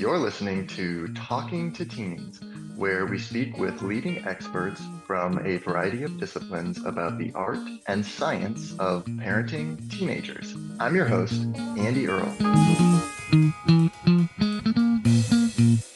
You're listening to Talking to Teens, where we speak with leading experts from a variety of disciplines about the art and science of parenting teenagers. I'm your host, Andy Earle.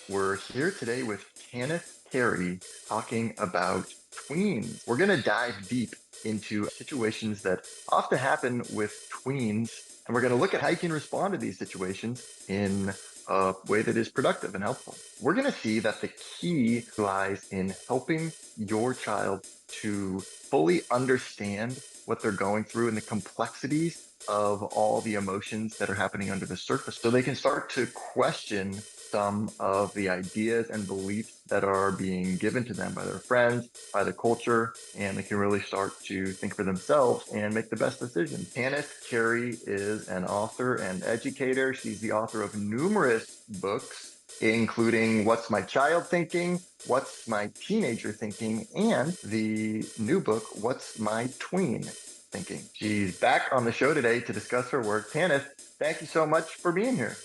We're here today with Tanith Carey talking about tweens. We're going to dive deep into situations that often happen with tweens, and we're going to look at how you can respond to these situations in a way that is productive and helpful. We're going to see that the key lies in helping your child to fully understand what they're going through and the complexities of all the emotions that are happening under the surface so they can start to question some of the ideas and beliefs that are being given to them by their friends, by the culture, and they can really start to think for themselves and make the best decisions. Tanith Carey is an author and educator. She's the author of numerous books, including What's My Child Thinking, What's My Teenager Thinking, and the new book, What's My Tween Thinking. She's back on the show today to discuss her work. Tanith, thank you so much for being here.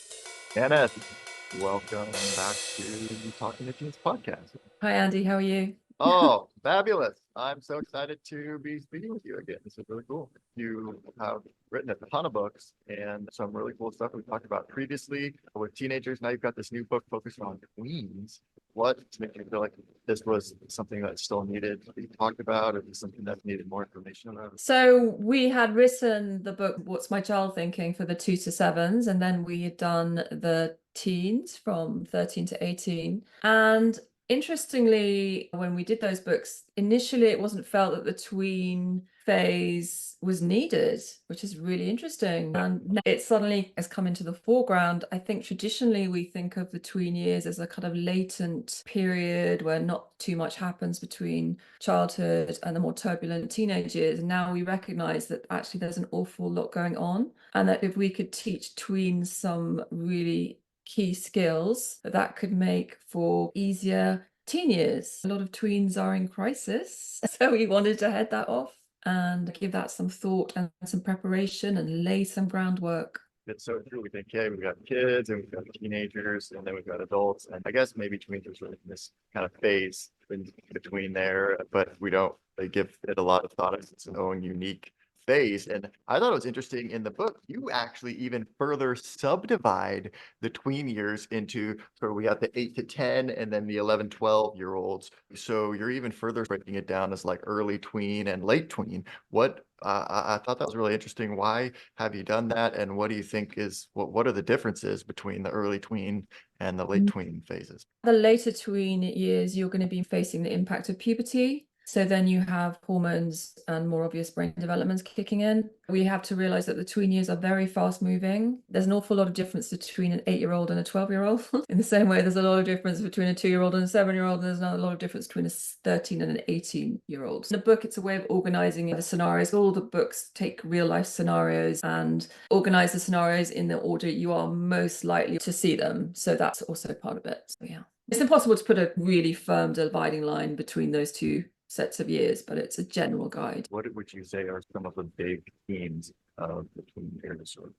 Tanith, welcome back to the Talking to Teens podcast. Hi, Andy. How are you? Oh, fabulous. I'm so excited to be speaking with you again. This is really cool. You have written a ton of books and some really cool stuff we talked about previously with teenagers. Now you've got this new book focused on tweens. What makes you feel like this was something that still needed to be talked about, or something that needed more information about? So we had written the book, What's My Child Thinking, for the 2 to 7s, and then we had done the teens from 13 to 18. And interestingly, when we did those books, initially it wasn't felt that the tween phase was needed, which is really interesting. And now it suddenly has come into the foreground. I think traditionally we think of the tween years as a kind of latent period where not too much happens between childhood and the more turbulent teenage years. And now we recognize that actually there's an awful lot going on, and that if we could teach tweens some really key skills, that could make for easier teen years. A lot of tweens are in crisis, so we wanted to head that off and give that some thought and some preparation and lay some groundwork. It's so true. We think, okay, we've got kids and we've got teenagers and then we've got adults. And I guess maybe tweens are sort of in this kind of phase in between there, but we don't give it a lot of thought as its own unique phase. And I thought it was interesting in the book, you actually even further subdivide the tween years into sort of, we got the 8 to 10 and then the 11, 12-year-olds. So you're even further breaking it down as like early tween and late tween. What I thought that was really interesting. Why have you done that? And what do you think is, what are the differences between the early tween and the late tween phases? The later tween years, you're going to be facing the impact of puberty. So then you have hormones and more obvious brain developments kicking in. We have to realize that the tween years are very fast moving. There's an awful lot of difference between an 8-year-old and a 12-year-old. In the same way, there's a lot of difference between a 2-year-old and a 7-year-old. And there's another lot of difference between a 13 and an 18-year-old. In the book, it's a way of organizing the scenarios. All the books take real life scenarios and organize the scenarios in the order you are most likely to see them. So that's also part of it. So yeah, it's impossible to put a really firm dividing line between those two sets of years, but it's a general guide. What would you say are some of the big themes of the tween years, or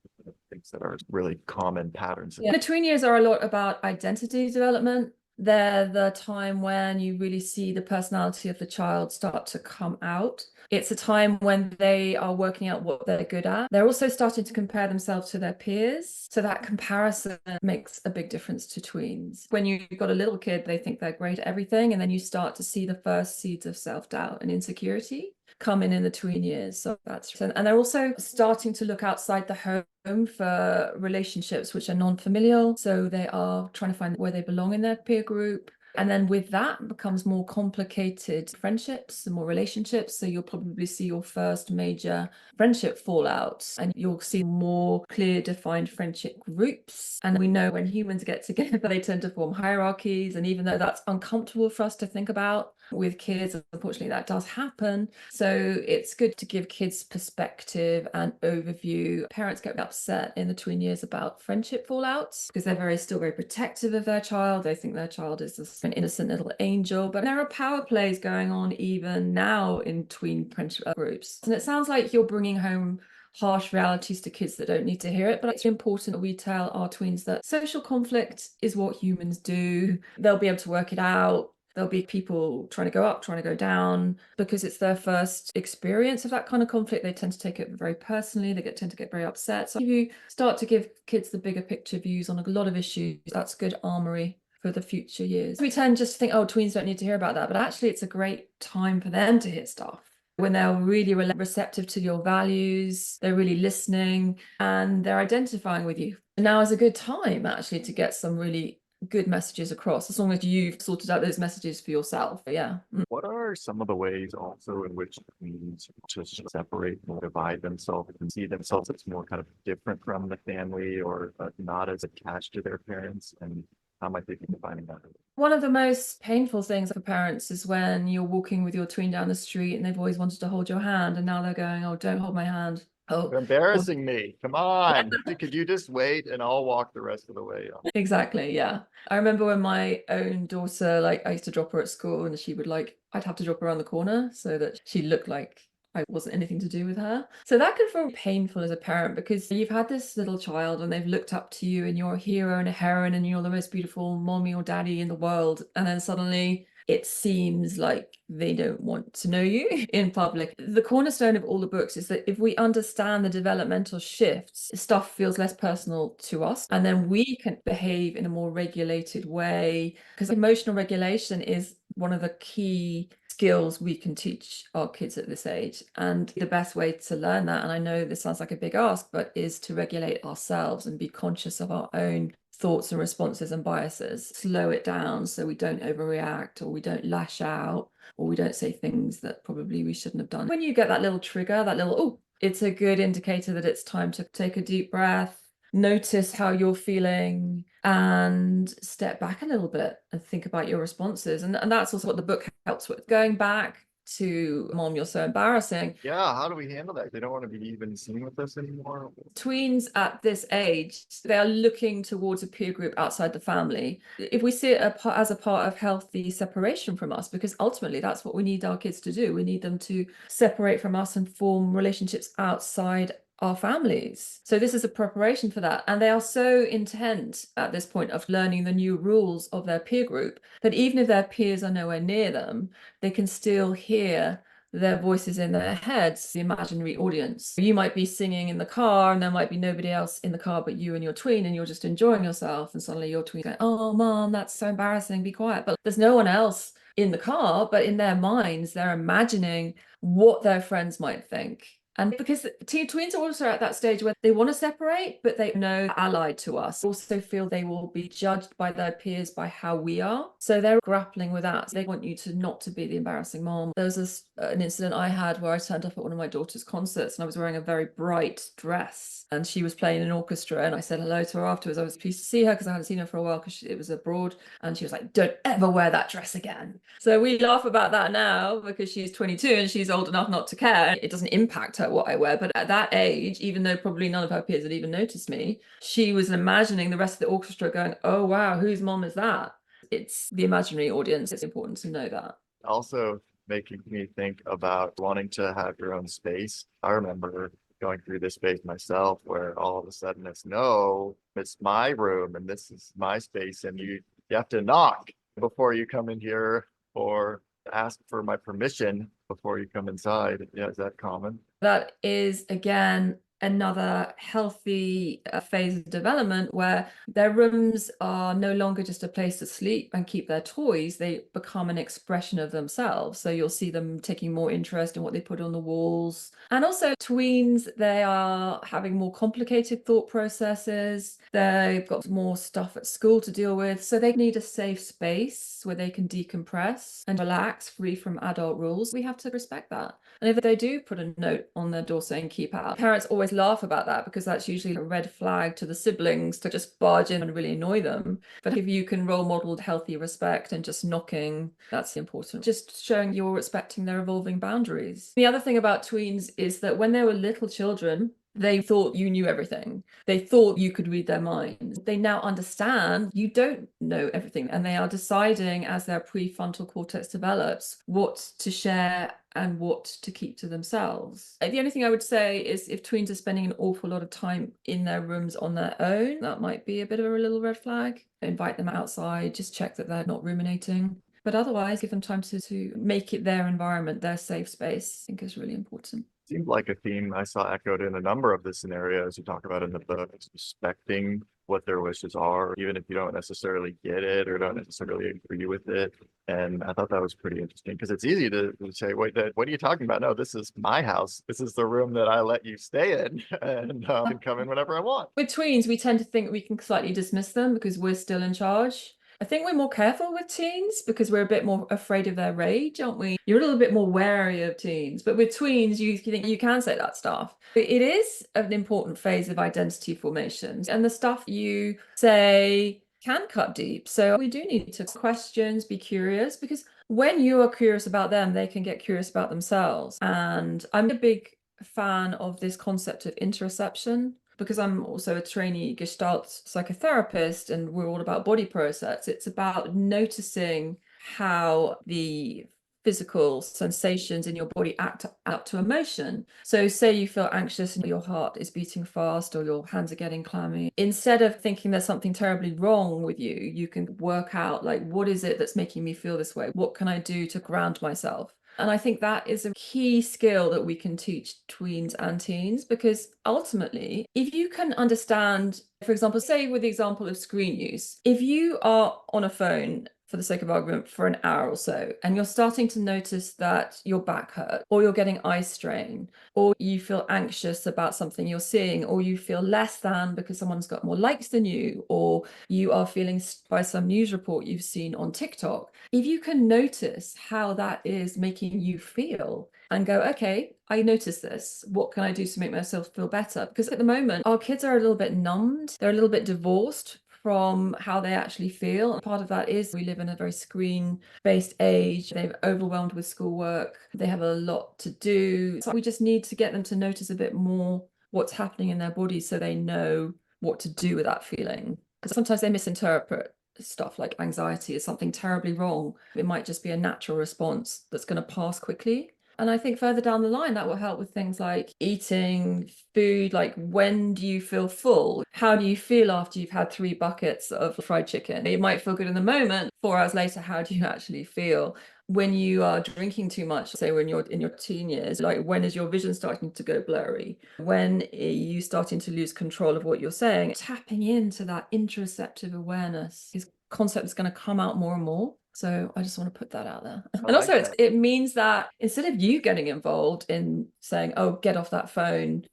things that are really common patterns? Yeah, the tween years are a lot about identity development. They're the time when you really see the personality of the child start to come out. It's a time when they are working out what they're good at. They're also starting to compare themselves to their peers. So that comparison makes a big difference to tweens. When you've got a little kid, they think they're great at everything. And then you start to see the first seeds of self-doubt and insecurity come in the tween years. So and they're also starting to look outside the home for relationships which are non-familial. So they are trying to find where they belong in their peer group. And then with that becomes more complicated friendships and more relationships. So you'll probably see your first major friendship fallout, and you'll see more clear defined friendship groups. And we know when humans get together, they tend to form hierarchies. And even though that's uncomfortable for us to think about, with kids, unfortunately that does happen. So it's good to give kids perspective and overview. Parents get upset in the tween years about friendship fallouts because they're still very protective of their child. They think their child is an innocent little angel, but there are power plays going on even now in tween friendship groups. And it sounds like you're bringing home harsh realities to kids that don't need to hear it. But it's important that we tell our tweens that social conflict is what humans do. They'll be able to work it out. There'll be people trying to go up, trying to go down, because it's their first experience of that kind of conflict. They tend to take it very personally. They tend to get very upset. So if you start to give kids the bigger picture views on a lot of issues, that's good armory for the future years. We tend just to think, oh, tweens don't need to hear about that. But actually, it's a great time for them to hear stuff when they're really receptive to your values, they're really listening, and they're identifying with you. And now is a good time, actually, to get some really good messages across, as long as you've sorted out those messages for yourself. Yeah. What are some of the ways also in which teens just separate or divide themselves and see themselves as more kind of different from the family, or not as attached to their parents? And how might they be defining that? One of the most painful things for parents is when you're walking with your tween down the street and they've always wanted to hold your hand, and now they're going, oh, don't hold my hand. Oh, You're embarrassing me. Come on. Could you just wait and I'll walk the rest of the way? exactly. Yeah. I remember when my own daughter, like, I used to drop her at school, and she would, like, I'd have to drop her around the corner so that she looked like I wasn't anything to do with her. So that can feel painful as a parent, because you've had this little child and they've looked up to you and you're a hero and a heroine and you're the most beautiful mommy or daddy in the world. And then suddenly it seems like they don't want to know you in public. The cornerstone of all the books is that if we understand the developmental shifts, stuff feels less personal to us, and then we can behave in a more regulated way, because emotional regulation is one of the key skills we can teach our kids at this age. And the best way to learn that, and I know this sounds like a big ask, but is to regulate ourselves and be conscious of our own thoughts and responses and biases, slow it down so we don't overreact, or we don't lash out, or we don't say things that probably we shouldn't have done. When you get that little trigger, that little, oh, it's a good indicator that it's time to take a deep breath, notice how you're feeling, and step back a little bit and think about your responses. And that's also what the book helps with. Going back to, Mom, you're so embarrassing. Yeah, how do we handle that? They don't want to be even seen with us anymore. Tweens at this age, they are looking towards a peer group outside the family. If we see it as a part of healthy separation from us, because ultimately that's what we need our kids to do. We need them to separate from us and form relationships outside our families. So this is a preparation for that. And they are so intent at this point of learning the new rules of their peer group that even if their peers are nowhere near them, they can still hear their voices in their heads, the imaginary audience. You might be singing in the car and there might be nobody else in the car but you and your tween, and you're just enjoying yourself, and suddenly your tween going, oh, Mom, that's so embarrassing, be quiet. But there's no one else in the car, but in their minds, they're imagining what their friends might think. And because tweens are also at that stage where they want to separate, but they know allied to us, also feel they will be judged by their peers by how we are. So they're grappling with that. They want you to not to be the embarrassing mom. There was an incident I had where I turned up at one of my daughter's concerts and I was wearing a very bright dress and she was playing an orchestra, and I said hello to her afterwards. I was pleased to see her because I hadn't seen her for a while because it was abroad, and she was like, don't ever wear that dress again. So we laugh about that now because she's 22 and she's old enough not to care. It doesn't impact her what I wear, but at that age, even though probably none of her peers had even noticed me, she was imagining the rest of the orchestra going, oh wow, whose mom is that? It's the imaginary audience. It's important to know that. Also making me think about wanting to have your own space. I remember going through this phase myself where all of a sudden it's no, it's my room and this is my space, and you have to knock before you come in here, or ask for my permission before you come inside. Yeah, is that common? That is, again, another healthy phase of development where their rooms are no longer just a place to sleep and keep their toys. They become an expression of themselves. So you'll see them taking more interest in what they put on the walls. And also tweens, they are having more complicated thought processes. They've got more stuff at school to deal with. So they need a safe space where they can decompress and relax, free from adult rules. We have to respect that. And if they do put a note on their door saying keep out, parents always laugh about that because that's usually a red flag to the siblings to just barge in and really annoy them. But if you can role model healthy respect and just knocking, that's important. Just showing you're respecting their evolving boundaries. The other thing about tweens is that when they were little children, they thought you knew everything. They thought you could read their minds. They now understand you don't know everything, and they are deciding as their prefrontal cortex develops what to share and what to keep to themselves. The only thing I would say is if tweens are spending an awful lot of time in their rooms on their own, that might be a bit of a little red flag. Invite them outside, just check that they're not ruminating. But otherwise, give them time to make it their environment, their safe space, I think is really important. Seemed like a theme I saw echoed in a number of the scenarios you talk about in the book, respecting what their wishes are, even if you don't necessarily get it or don't necessarily agree with it. And I thought that was pretty interesting because it's easy to say, wait, what are you talking about? No, this is my house. This is the room that I let you stay in and can come in whenever I want. With tweens, we tend to think we can slightly dismiss them because we're still in charge. I think we're more careful with teens because we're a bit more afraid of their rage, aren't we? You're a little bit more wary of teens, but with tweens, you think you can say that stuff. It is an important phase of identity formation, and the stuff you say can cut deep. So we do need to questions, be curious, because when you are curious about them, they can get curious about themselves. And I'm a big fan of this concept of interoception, because I'm also a trainee Gestalt psychotherapist and we're all about body process. It's about noticing how the physical sensations in your body act up to emotion. So say you feel anxious and your heart is beating fast or your hands are getting clammy. Instead of thinking there's something terribly wrong with you, you can work out, like, what is it that's making me feel this way? What can I do to ground myself? And I think that is a key skill that we can teach tweens and teens, because ultimately, if you can understand, for example, say with the example of screen use, if you are on a phone, for the sake of argument, for an hour or so, and you're starting to notice that your back hurt, or you're getting eye strain, or you feel anxious about something you're seeing, or you feel less than because someone's got more likes than you, or you are feeling by some news report you've seen on TikTok, if you can notice how that is making you feel and go, okay, I notice this. What can I do to make myself feel better? Because at the moment, our kids are a little bit numbed. They're a little bit divorced from how they actually feel. And part of that is we live in a very screen-based age. They're overwhelmed with schoolwork. They have a lot to do. So we just need to get them to notice a bit more what's happening in their bodies so they know what to do with that feeling. Because sometimes they misinterpret stuff like anxiety as something terribly wrong. It might just be a natural response that's going to pass quickly. And I think further down the line, that will help with things like eating food, like when do you feel full? How do you feel after you've had 3 buckets of fried chicken? It might feel good in the moment. 4 hours later, how do you actually feel? When you are drinking too much, say when you're in your teen years, like when is your vision starting to go blurry? When are you starting to lose control of what you're saying? Tapping into that interoceptive awareness, his concept is going to come out more and more. So I just want to put that out there. And also it means that instead of you getting involved in saying, oh, get off that phone,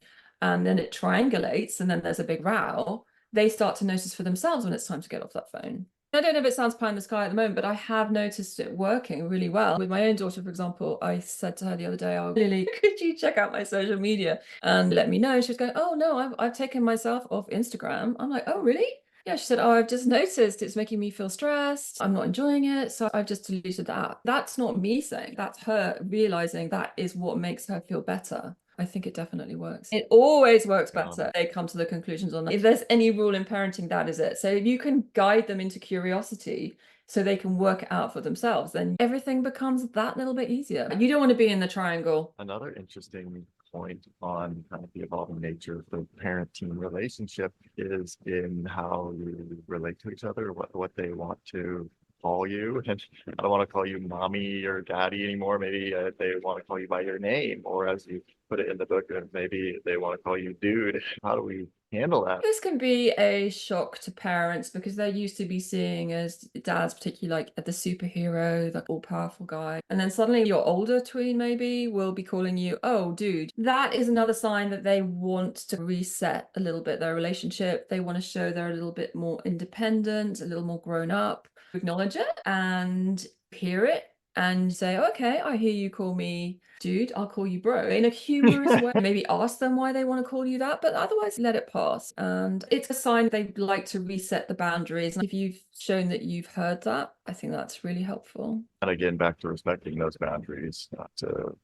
and then it triangulates and then there's a big row, they start to notice for themselves when it's time to get off that phone. I don't know if it sounds pie in the sky at the moment, but I have noticed it working really well. With my own daughter, for example, I said to her the other day, oh, Lily, could you check out my social media and let me know? She was going, oh, no, I've taken myself off Instagram. I'm like, oh, really? Yeah, she said, oh, I've just noticed it's making me feel stressed. I'm not enjoying it. So I've just deleted that. That's not me saying, that's her realizing that is what makes her feel better. I think it definitely works. It always works better. They come to the conclusions on that. If there's any rule in parenting, that is it. So if you can guide them into curiosity so they can work it out for themselves, then everything becomes that little bit easier. You don't want to be in the triangle. Another interesting point on kind of the evolving nature of the parent-teen relationship is in how you relate to each other, what they want to call you. And I don't want to call you mommy or daddy anymore. Maybe they want to call you by your name, or as you put it in the book, maybe they want to call you dude. How do we handle that? This can be a shock to parents because they're used to be seeing as dads, particularly like the superhero, the all-powerful guy. And then suddenly your older tween maybe will be calling you, oh, dude. That is another sign that they want to reset a little bit their relationship. They want to show they're a little bit more independent, a little more grown up. Acknowledge it and hear it and say, okay, I hear you call me dude, I'll call you bro, in a humorous way. Maybe ask them why they want to call you that, but otherwise let it pass. And it's a sign they'd like to reset the boundaries. And if you've shown that you've heard that, I think that's really helpful. And again, back to respecting those boundaries, not to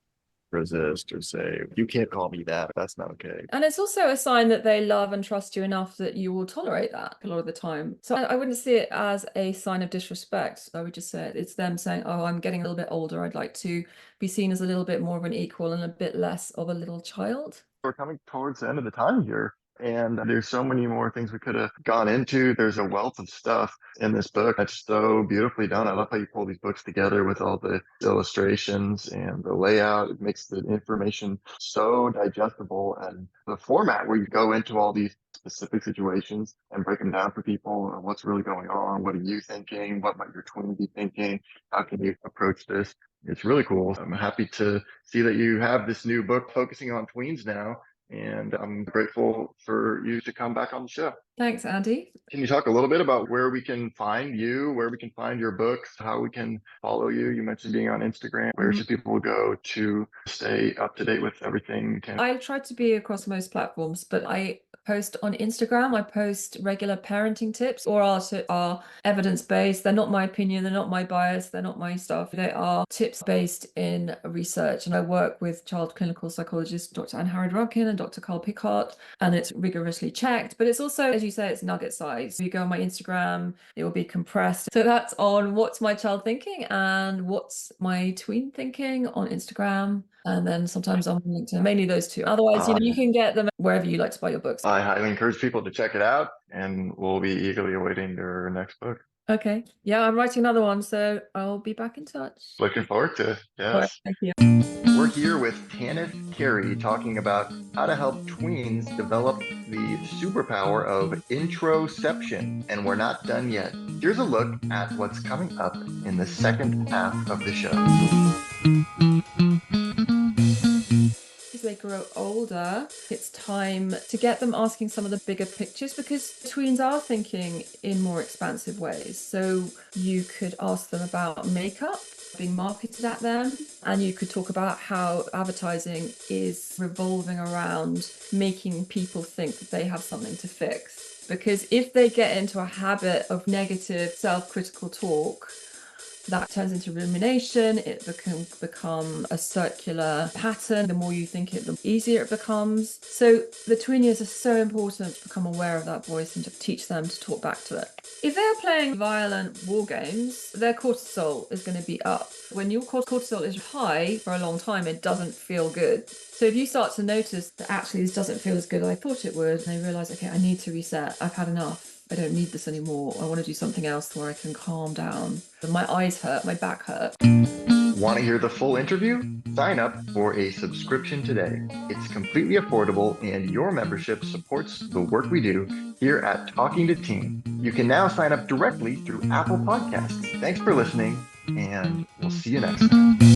resist or say, you can't call me that. That's not okay. And it's also a sign that they love and trust you enough that you will tolerate that a lot of the time. So I wouldn't see it as a sign of disrespect. I would just say it's them saying, oh, I'm getting a little bit older. I'd like to be seen as a little bit more of an equal and a bit less of a little child. We're coming towards the end of the time here. And there's so many more things we could have gone into. There's a wealth of stuff in this book that's so beautifully done. I love how you pull these books together with all the illustrations and the layout. It makes the information so digestible, and the format where you go into all these specific situations and break them down for people. What's really going on? What are you thinking? What might your twin be thinking? How can you approach this? It's really cool. I'm happy to see that you have this new book focusing on tweens now. And I'm grateful for you to come back on the show. Thanks, Andy. Can you talk a little bit about where we can find you, where we can find your books, how we can follow you? You mentioned being on Instagram. Where should people go to stay up to date with everything? I try to be across most platforms, but I post on Instagram. I post regular parenting tips, or are evidence-based. They're not my opinion. They're not my bias. They're not my stuff. They are tips based in research. And I work with child clinical psychologists, Dr. Anne Harrod-Rudkin and Dr. Carl Pickart, and it's rigorously checked. But it's also, as you say, it's nugget size. You go on my Instagram, it will be compressed. So that's on What's My Child Thinking and What's My Tween Thinking on Instagram. And then sometimes on LinkedIn, mainly those two. Otherwise, you can get them wherever you like to buy your books. I highly encourage people to check it out, and we'll be eagerly awaiting your next book. Okay. Yeah, I'm writing another one, so I'll be back in touch. Looking forward to it. Yes. All right, thank you. We're here with Tanith Carey talking about how to help tweens develop the superpower of introception. And we're not done yet. Here's a look at what's coming up in the second half of the show. As they grow older, it's time to get them asking some of the bigger pictures, because tweens are thinking in more expansive ways. So you could ask them about makeup being marketed at them, and you could talk about how advertising is revolving around making people think that they have something to fix. Because if they get into a habit of negative self-critical talk, that turns into rumination. It can become a circular pattern. The more you think it, the easier it becomes. So the tween years are so important to become aware of that voice and to teach them to talk back to it. If they're playing violent war games, their cortisol is going to be up. When your cortisol is high for a long time, it doesn't feel good. So if you start to notice that actually this doesn't feel as good as I thought it would, and they realize, okay, I need to reset. I've had enough. I don't need this anymore. I want to do something else where I can calm down. My eyes hurt, my back hurt. Want to hear the full interview? Sign up for a subscription today. It's completely affordable, and your membership supports the work we do here at Talking to Teen. You can now sign up directly through Apple Podcasts. Thanks for listening, and we'll see you next time.